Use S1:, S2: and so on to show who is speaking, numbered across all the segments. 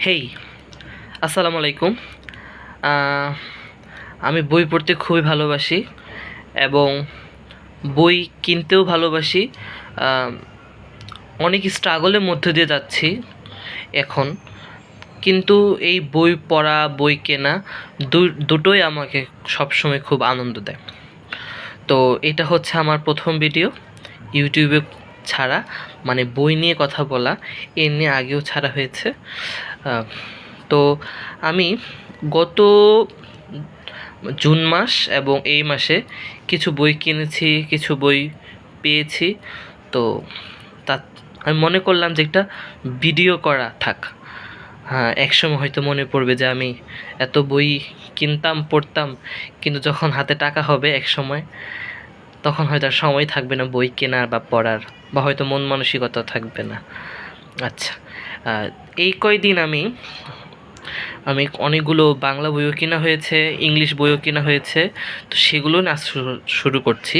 S1: হেই, আসসালামু আলাইকুম। আহ, আমি বই পড়তে খুবই ভালোবাসি এবং বই কিনতেও ভালোবাসি। আহ, অনেক স্ট্রাগলের মধ্যে দিয়ে যাচ্ছি এখন, কিন্তু এই বই পড়া বই কেনা দুটোই আমাকে সবসময় খুব আনন্দ দেয়। তো এটা হচ্ছে আমার প্রথম ভিডিও ইউটিউবে ছাড়া, মানে বই নিয়ে কথা বলা। এ নিয়ে আগেও ছাড়া হয়েছে। আহ, তো আমি গত জুন মাস এবং এই মাসে কিছু বই কিনেছি, কিছু বই পেয়েছি। তো তা আমি মনে করলাম যে একটা ভিডিও করা থাক। হ্যাঁ, একসময় হয়তো মনে পড়বে যে আমি এত বই কিনতাম, পড়তাম, কিন্তু যখন হাতে টাকা হবে এক সময়, তখন হয়তো আর সময় থাকবে না বই কেনার বা পড়ার, বা হয়তো মন মানসিকতা থাকবে না। আচ্ছা, এই কয়দিন আমি আমি অনেকগুলো বাংলা বইও কেনা হয়েছে, ইংলিশ বইও কেনা হয়েছে। তো সেগুলো না শুরু করছি।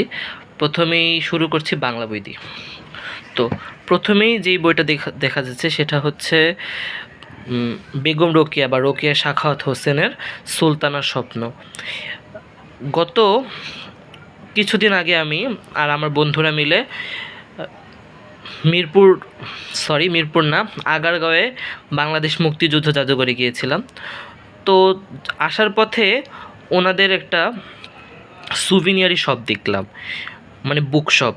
S1: প্রথমেই শুরু করছি বাংলা বই দিয়ে। তো প্রথমেই যেই বইটা দেখা যাচ্ছে সেটা হচ্ছে বেগম রোকেয়া বা রোকেয়া সাখাওয়াত হোসেনের সুলতানার স্বপ্ন। গত কিছুদিন আগে আমি আর আমার বন্ধুরা মিলে মিরপুর না, আগারগাঁওয়ে বাংলাদেশ মুক্তিযুদ্ধ জাদুঘরে গিয়েছিলাম। তো আসার পথে ওনাদের একটা সুভিনিয়ারি শপ দেখলাম, মানে বুক শপ,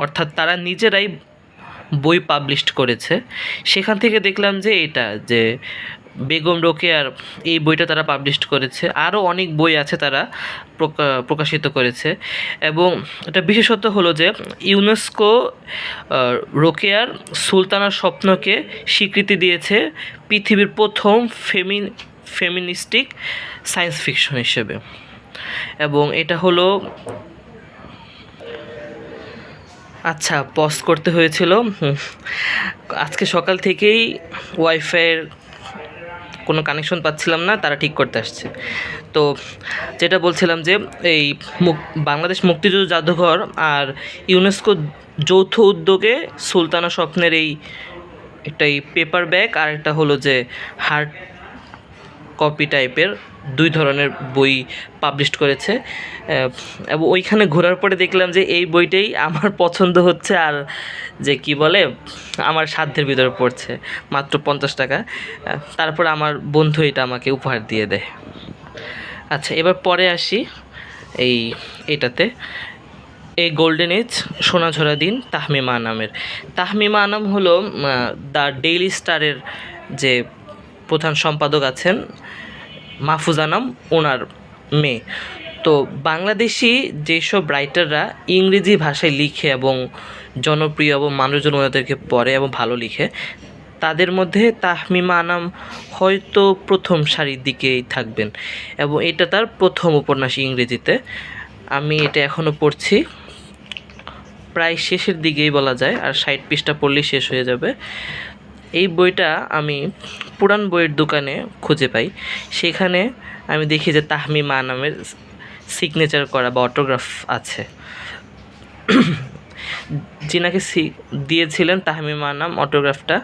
S1: অর্থাৎ তারা নিজেরাই বই পাবলিশ করেছে। সেখান থেকে দেখলাম যে যে বেগম রোকেয়ার এই বইটা তারা পাবলিশ করেছে। আরও অনেক বই আছে তারা প্রকাশিত করেছে। এবং এটা বিশেষত হলো যে ইউনেস্কো রোকেয়ার সুলতানার স্বপ্নকে স্বীকৃতি দিয়েছে পৃথিবীর প্রথম ফেমিনিস্টিক সায়েন্স ফিকশন হিসেবে। এবং এটা হলো, আচ্ছা, পজ করতে হয়েছিল। আজকে সকাল থেকেই ওয়াইফাইয়ের কোনো কানেকশন পাচ্ছিলাম না, তারা ঠিক করতে আসছে। তো যেটা বলছিলাম যে এই বাংলাদেশ মুক্তিযুদ্ধ জাদুঘর আর ইউনেস্কো যৌথ উদ্যোগে সুলতানা স্বপ্নের একটা পেপার ব্যাগ আর একটা হলো যে হার্ড কপি টাইপের দুই ধরনের বই পাবলিশ করেছে। এবং ওইখানে ঘোরার পরে দেখলাম যে এই বইটাই আমার পছন্দ হচ্ছে, আর যে কি বলে আমার সাধ্যের ভিতরে পড়ছে, মাত্র 50 টাকা। তারপর আমার বন্ধু এটা আমাকে উপহার দিয়ে দেয়। আচ্ছা, এবার পরে আসি এটাতে, এই গোল্ডেন এজ সোনাঝরা দিন তাহমিমা আনামের। তাহমিমা আনাম হলো দ্য ডেইলি স্টারের যে প্রধান সম্পাদক আছেন মাহফুজ আনাম, ওনার মেয়ে। তো বাংলাদেশি যেসব রাইটাররা ইংরেজি ভাষায় লিখে এবং জনপ্রিয় এবং মানুষজন ওনাদেরকে পড়ে এবং ভালো লিখে, তাদের মধ্যে তাহমিমা আনাম হয়তো প্রথম সারির দিকেই থাকবেন। এবং এটা তার প্রথম উপন্যাস ইংরেজিতে। আমি এটা এখনও পড়ছি, প্রায় শেষের দিকেই বলা যায়, আর 60 পৃষ্ঠা পড়লেই শেষ হয়ে যাবে। এই বইটা আমি পুরান বইয়ের দোকানে খুঁজে পাই। সেখানে আমি দেখি যে তাহমিমা নামের সিগনেচার করা বা অটোগ্রাফ আছে। যিনাকে দিয়েছিলেন তাহমিমা নাম অটোগ্রাফটা,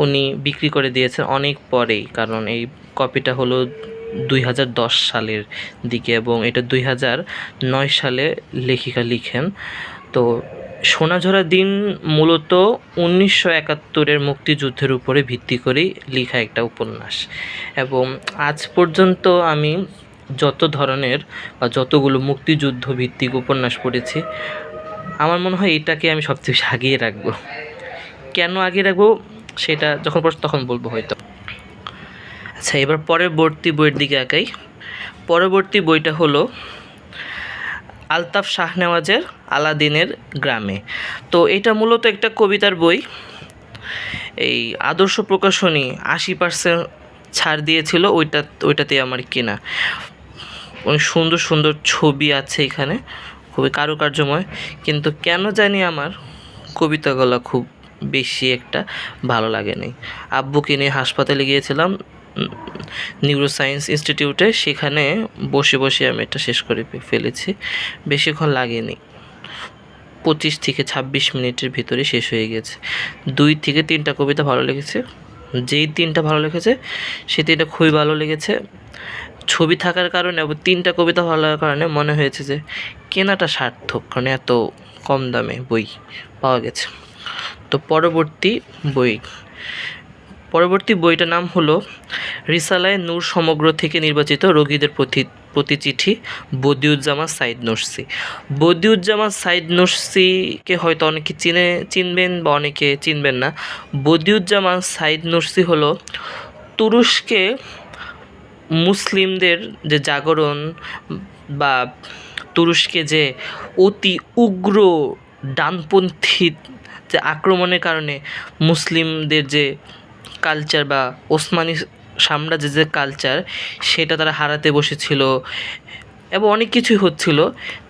S1: উনি বিক্রি করে দিয়েছেন অনেক পরেই, কারণ এই কপিটা হলো 2010 সালের দিকে এবং এটা 2009 সালে লেখিকা লিখেন। তো সোনাঝরা দিন মূলত 1971-এর মুক্তিযুদ্ধের উপরে ভিত্তি করেই লেখা একটা উপন্যাস। এবং আজ পর্যন্ত আমি যত ধরনের বা যতগুলো মুক্তিযুদ্ধ ভিত্তিক উপন্যাস পড়েছি, আমার মনে হয় এটাকে আমি সবচেয়ে বেশি আগিয়ে রাখবো। কেন আগিয়ে রাখবো সেটা যখন তখন বলবো হয়তো। আচ্ছা, এবার পরবর্তী বইয়ের দিকে আগাই। পরবর্তী বইটা হলো আলতাফ শাহনেওয়াজের আলাদিনের গ্রামে। তো এটা মূলত একটা কবিতার বই। এই আদর্শ প্রকাশনী 80% ছাড় দিয়েছিল, ওইটাতে আমার কেনা। অনেক সুন্দর সুন্দর ছবি আছে এখানে, খুবই কারুকার্যময়। কিন্তু কেন জানি আমার কবিতাগুলো খুব বেশি একটা ভালো লাগেনি। আব্বুকে নিয়ে হাসপাতালে গিয়েছিলাম, নিউরোসায়েন্স ইনস্টিটিউটে, সেখানে বসে বসে আমি এটা শেষ করে ফেলেছি। বেশিক্ষণ লাগেনি, 25 থেকে 26 মিনিটের ভিতরে শেষ হয়ে গেছে। 2 থেকে 3টা কবিতা ভালো লেগেছে, যেই 3টা ভালো লেগেছে সেই 3টা খুবই ভালো লেগেছে। ছবি থাকার কারণে এবং 3টা কবিতা ভালো লাগার কারণে মনে হয়েছে যে কেনাটা সার্থক, কারণ এত কম দামে বই পাওয়া গেছে। তো পরবর্তী বইটার নাম হলো রিসালায়ে নূর সমগ্র থেকে নির্বাচিত রোগীদের প্রতি চিঠি, বদিউজ্জামান সাইদ নুরসি। বদিউজ্জামান সাইদ নুরসিকে হয়তো অনেকে চিনবেন বা অনেকে চিনবেন না। বদিউজ্জামান সাইদ নুরসি হলো তুরস্কে মুসলিমদের যে জাগরণ বা তুরস্কে যে অতি উগ্র ডানপন্থী যে আক্রমণের কারণে মুসলিমদের যে কালচার বা ওসমানী সাম্রাজ্যের যে কালচার সেটা তারা হারাতে বসেছিল এবং অনেক কিছুই হচ্ছিল।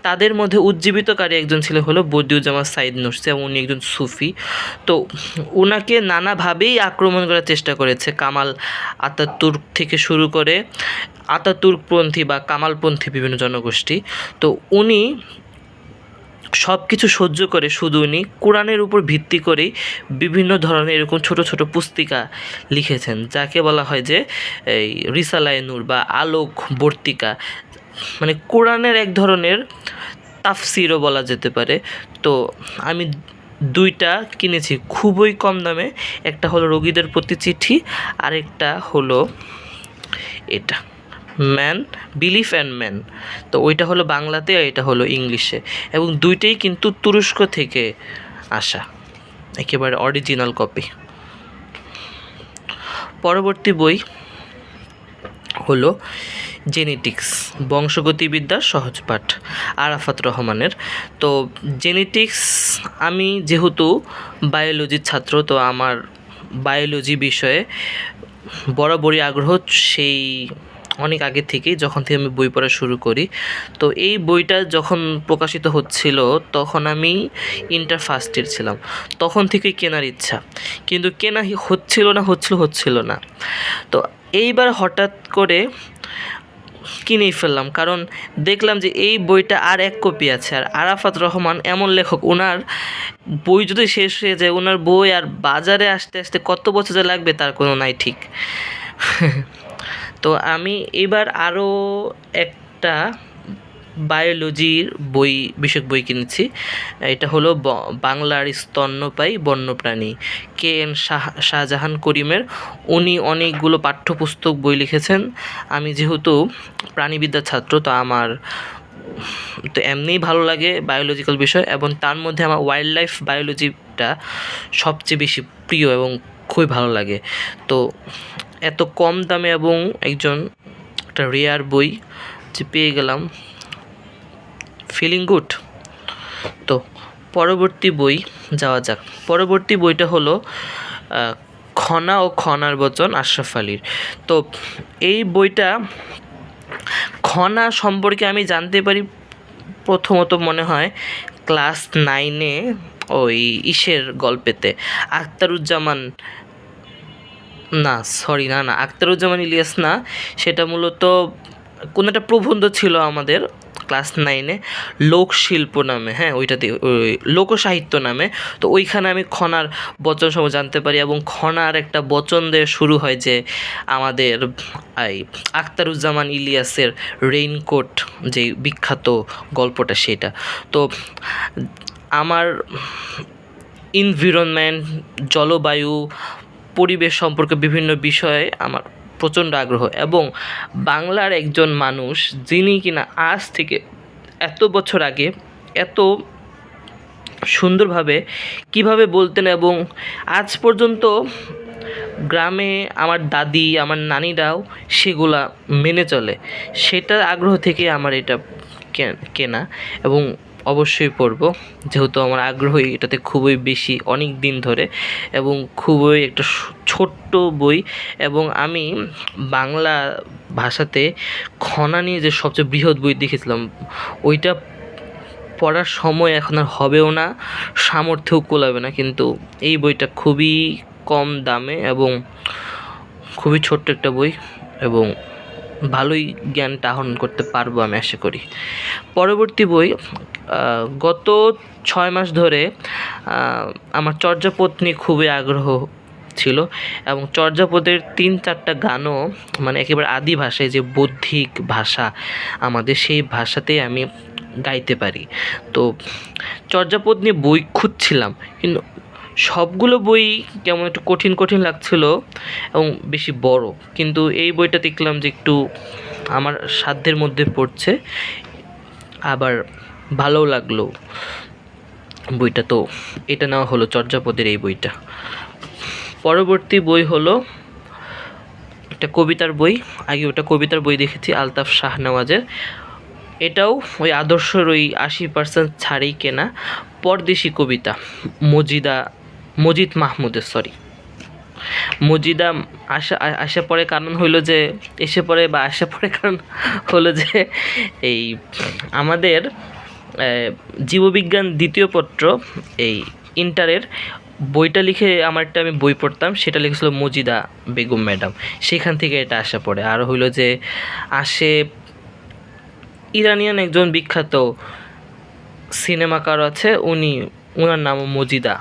S1: তাদের মধ্যে উজ্জীবিতকারী একজন ছিল হলো বদিউজ্জামান সাইদ নুরসি এবং উনি একজন সুফি। তো ওনাকে নানাভাবেই আক্রমণ করার চেষ্টা করেছে কামাল আতাতুর্ক থেকে শুরু করে আতাতুর্কপন্থী বা কামালপন্থী বিভিন্ন জনগোষ্ঠী। তো উনি সব কিছু সহ্য করে শুধু উনি কোরআনের উপর ভিত্তি করেই বিভিন্ন ধরনের এরকম ছোট ছোট পুস্তিকা লিখেছেন, যাকে বলা হয় যে এই রিসালায়ে নূর বা আলোক বর্তিকা, মানে কোরআনের এক ধরনের তাফসিরও বলা যেতে পারে। তো আমি 2টা কিনেছি খুবই কম দামে, একটা হলো রোগীদের প্রতি চিঠি, আরেকটা হলো এটা ম্যান বিলিফ অ্যান্ড ম্যান। তো ওইটা হলো বাংলাতে আর এটা হলো ইংলিশে, এবং 2টেই কিন্তু তুরস্ক থেকে আসা, একেবারে অরিজিনাল কপি। পরবর্তী বই হলো জেনেটিক্স, বংশগতিবিদ্যার সহজ পাঠ, আরাফাত রহমানের। তো জেনেটিক্স, আমি যেহেতু বায়োলজির ছাত্র, তো আমার বায়োলজি বিষয়ে বরাবরই আগ্রহ, সেই অনেক আগে থেকেই, যখন থেকে আমি বই পড়া শুরু করি। তো এই বইটা যখন প্রকাশিত হচ্ছিল তখন আমি ইন্টার ফার্স্ট ইয়ার ছিলাম, তখন থেকেই কেনার ইচ্ছা, কিন্তু কেনা হচ্ছিল না। তো এইবার হঠাৎ করে কিনেই ফেললাম, কারণ দেখলাম যে এই বইটা আর 1 কপি আছে। আর আরাফাত রহমান এমন লেখক, ওনার বই যদি শেষ হয়ে যায়, ওনার বই আর বাজারে আসতে আসতে কত বছর যে লাগবে তার কোনো নাই ঠিক। তো আমি এবার আরও একটা বায়োলজির বিষয়ক বই কিনেছি। এটা হলো বাংলার স্তন্যপায়ী বন্যপ্রাণী, KN শাহজাহান করিমের। উনি অনেকগুলো পাঠ্যপুস্তক বই লিখেছেন। আমি যেহেতু প্রাণীবিদ্যার ছাত্র, তো আমার তো এমনিই ভালো লাগে বায়োলজিক্যাল বিষয়, এবং তার মধ্যে আমার ওয়াইল্ড লাইফ বায়োলজিটা সবচেয়ে বেশি প্রিয় এবং খুবই ভালো লাগে। তো এত কম দামে এবং একটা রেয়ার বই যে পেয়ে গেলাম, ফিলিং গুড। তো পরবর্তী বই যাওয়া যাক। পরবর্তী বইটা হলো খনা ও খনার বচন, আশরাফ আলীর। তো এই বইটা, খনা সম্পর্কে আমি জানতে পারি প্রথমত মনে হয় ক্লাস 9-এ ওই গল্পেতে আখতারুজ্জামান আখতারুজ্জামান ইলিয়াস না, সেটা মূলত কোনো একটা প্রবন্ধ ছিল আমাদের ক্লাস 9-এ, লোকশিল্প নামে, ওইটাতে লোকসাহিত্য নামে। তো ওইখানে আমি খনার বচন সমূহ জানতে পারি, এবং খনার একটা বচন দিয়ে শুরু হয় যে আমাদের এই আখতারুজ্জামান ইলিয়াসের রেইনকোট যে বিখ্যাত গল্পটা, সেটা। তো আমার এনভায়রনমেন্ট, জলবায়ু, পরিবেশ সম্পর্কে বিভিন্ন বিষয়ে আমার প্রচণ্ড আগ্রহ, এবং বাংলার একজন মানুষ যিনি কিনা আজ থেকে এত বছর আগে এত সুন্দরভাবে কিভাবে বলতেন, এবং আজ পর্যন্ত গ্রামে আমার দাদি, আমার নানিরাও সেগুলা মেনে চলে, সেটার আগ্রহ থেকে আমার এটা কেনা, এবং অবশ্যই পড়ব, যেহেতু আমার আগ্রহ এটাতে খুবই বেশি অনেক দিন ধরে, এবং খুবই একটা ছোট্ট বই। এবং আমি বাংলা ভাষাতে খনা নিয়ে যে সবচেয়ে বৃহৎ বই দেখেছিলাম, ওইটা পড়ার সময় এখন আর হবেও না, সামর্থ্যও কুলাবে না, কিন্তু এই বইটা খুবই কম দামে এবং খুবই ছোট্ট একটা বই, এবং ভালোই জ্ঞানটা আহরণ করতে পারবো আমি আশা করি। পরবর্তী বই, গত 6 মাস ধরে আমার চর্যাপদ নিয়ে খুবই আগ্রহ ছিল, এবং চর্যাপদের ৩-৪টা গানও মানে একেবারে আদি ভাষায়, যে বৌদ্ধিক ভাষা আমাদের, সেই ভাষাতেই আমি গাইতে পারি। তো চর্যাপদ নিয়ে বই খুঁজছিলাম, কিন্তু সবগুলো বই কেমন একটু কঠিন কঠিন লাগছিল এবং বেশি বড়, কিন্তু এই বইটা দেখলাম যে একটু আমার সাধ্যের মধ্যে পড়ছে, আবার ভালোও লাগলো বইটা। তো এটা নেওয়া হলো চর্যাপদের এই বইটা। পরবর্তী বই হলো একটা কবিতার বই। আগে ওটা কবিতার বই দেখেছি আলতাফ শাহনওয়াজের। এটাও ওই আদর্শর ওই 80% ছাড়েই কেনা, পরদেশি কবিতা, মজিদ মাহমুদের, মজিদা। আসা পরে কারণ হইলো যে আসা পরে কারণ হলো যে এই আমাদের জীববিজ্ঞান দ্বিতীয় পত্র এই ইন্টারের বইটা লিখে আমার একটা আমি বই পড়তাম, সেটা লিখেছিল মজিদা বেগম ম্যাডাম, সেখান থেকে এটা আসা পড়ে। আর হইলো যে ইরানিয়ান একজন বিখ্যাত সিনেমাকার আছে, ওনার নামও মজিদা,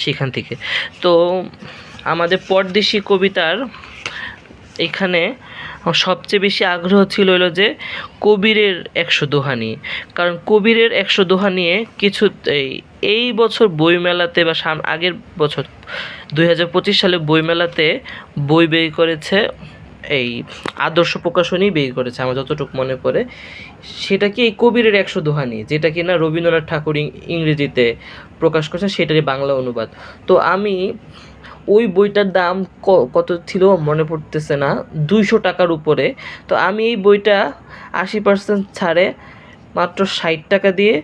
S1: সেখান থেকে। তো আমাদের পরদেশি কবিতার এখানে সবচেয়ে বেশি আগ্রহ ছিল হলো যে কবিরের 100 দোহা নিয়ে, কারণ কবিরের 100 দোহা নিয়ে কিছু এই বছর বইমেলাতে বা আগের বছর 2025 সালে বইমেলাতে বই বের করেছে, এই আদর্শ প্রকাশনী বের করেছে আমার যতটুকু মনে পড়ে। সেটা কি এই কবিরের 100 দোহা নিয়ে, যেটা কিনা রবীন্দ্রনাথ ঠাকুর ইংরেজিতে প্রকাশ করেছে, সেটারই বাংলা অনুবাদ। তো আমি ওই বইটার দাম কত ছিল মনে পড়তেছে না, 200 টাকার উপরে। তো আমি এই বইটা 80% ছাড়ে মাত্র 60 টাকা দিয়ে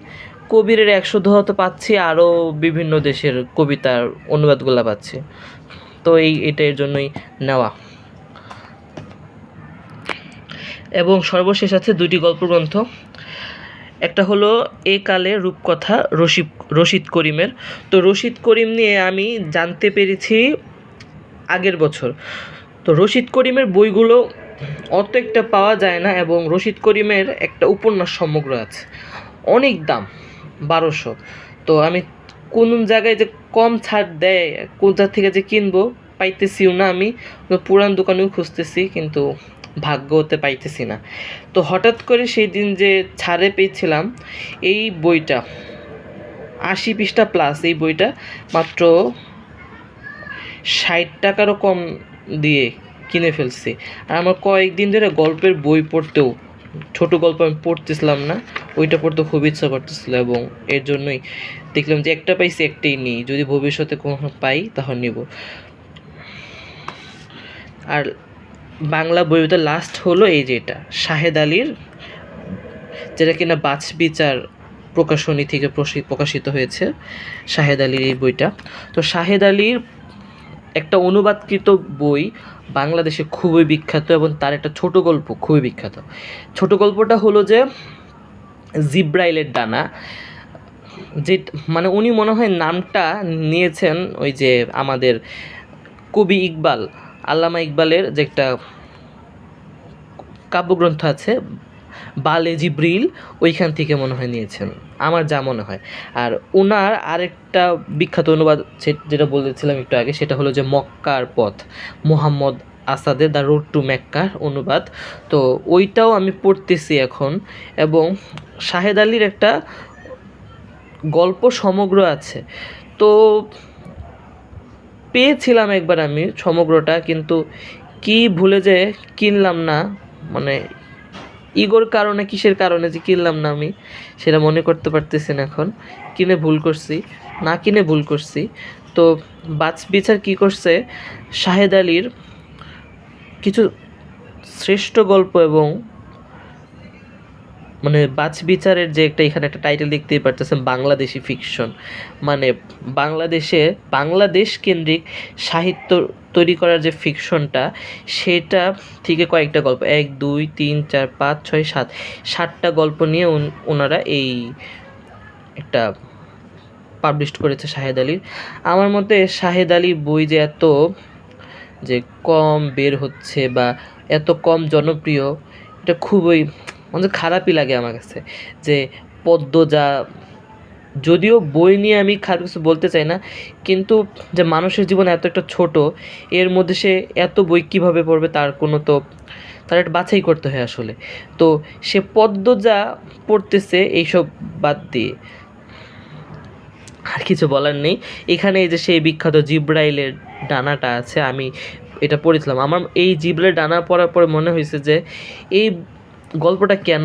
S1: কবিরের 100 দোহা তো পাচ্ছি, আরও বিভিন্ন দেশের কবিতার অনুবাদগুলো পাচ্ছি। তো এটা এর জন্যই নেওয়া। এবং সর্বশেষ আছে 2টি গল্পগ্রন্থ। একটা হলো এ কালে রূপকথা রশিদ করিমের। তো রশিদ করিম নিয়ে আমি জানতে পেরেছি আগের বছর। তো রশিদ করিমের বইগুলো অত একটা পাওয়া যায় না, এবং রশিদ করিমের একটা উপন্যাস সমগ্র আছে, অনেক দাম, 1200। তো আমি কোন জায়গায় যে কম ছাড় দেয়, কোথা থেকে যে কিনবো পাইতেছিও না। আমি পুরান দোকানেও খুঁজতেছি, কিন্তু ভাগ্যতে পাইতেছি না। তো হঠাৎ করে সেই দিন যে ছাড়ে পেয়েছিলাম এই বইটা, 80 পৃষ্ঠা প্লাস, এই বইটা মাত্র 60 টাকারও কম দিয়ে কিনে ফেলছি। আর আমার কয়েকদিন ধরে গল্পের বই পড়তেও, ছোট গল্প আমি পড়তেছিলাম না, ওইটা পড়তে খুব ইচ্ছা করতেছিল, এবং এর জন্যই দেখলাম যে একটা পাইছি, একটাই নিই, যদি ভবিষ্যতে কখনো পাই তাহলে নিব। আর বাংলা বইতে লাস্ট হলো এই যেটা শাহেদ আলীর, যেটা কিনা বাছবিচার প্রকাশনী থেকে প্রকাশিত হয়েছে, শাহেদ আলীর এই বইটা। তো শাহেদ আলীর একটা অনুবাদকৃত বই বাংলাদেশে খুবই বিখ্যাত, এবং তার একটা ছোট গল্প খুবই বিখ্যাত। ছোট গল্পটা হলো যে জিব্রাইলের ডানা, যে মানে উনি মনে হয় নামটা নিয়েছেন ওই যে আমাদের কবি ইকবাল, আল্লামা ইকবালের যে একটা কাব্যগ্রন্থ আছে বালে জিব্রিল, ওইখান থেকে মনে হয় নিয়েছেন, আমার যা মনে হয়। আর ওনার আরেকটা বিখ্যাত অনুবাদ যেটা বলেছিলাম একটু আগে, সেটা হলো যে মক্কার পথ, মোহাম্মদ আসাদের দ্য রোড টু মেক্কার অনুবাদ। তো ওইটাও আমি পড়তেছি এখন। এবং শাহেদ আলীর একটা গল্প সমগ্র আছে, তো পেয়েছিলাম একবার আমি সমগ্রটা, কিন্তু কি ভুলে যে কিনলাম না, মানে ইগোর কারণে কিসের কারণে যে কিনলাম না আমি সেটা মনে করতে পারতেছি না এখন। কিনে ভুল করছি। তো বাছবিচার কী করছে, শাহেদ আলীর কিছু শ্রেষ্ঠ গল্প, এবং মানে বাছবিচারের যে এখানে একটা টাইটেল দেখতেই পারতেছেন, বাংলাদেশি ফিকশন, মানে বাংলাদেশ কেন্দ্রিক সাহিত্য তৈরি করার যে ফিকশনটা, সেটা থেকে কয়েকটা গল্প, 1 2 3 4 5 6 7টা গল্প নিয়ে ওনারা এই একটা পাবলিশড করেছে শাহেদ আলীর। আমার মতে শাহেদ আলী বই যে এত যে কম বের হচ্ছে বা এত কম জনপ্রিয়, এটা খুবই খারাপই লাগে আমার কাছে। যে পদ্মজা যদিও বই নিয়ে আমি খারাপ কিছু বলতে চাই না, কিন্তু যে মানুষের জীবন এত একটা ছোট, এর মধ্যে সে এত বই কীভাবে পড়বে তার কোনো তো তার একটা বাছাই করতে হয় আসলে। তো সে পদ্মজা পড়তেছে এইসব বাদ দিয়ে, আর কিছু বলার নেই। এখানে এই যে সেই বিখ্যাত জিব্রাইলের ডানাটা আছে, আমি এটা পড়েছিলাম। আমার এই জিব্রাইলের ডানা পড়ার পরে মনে হয়েছে যে এই গল্পটা কেন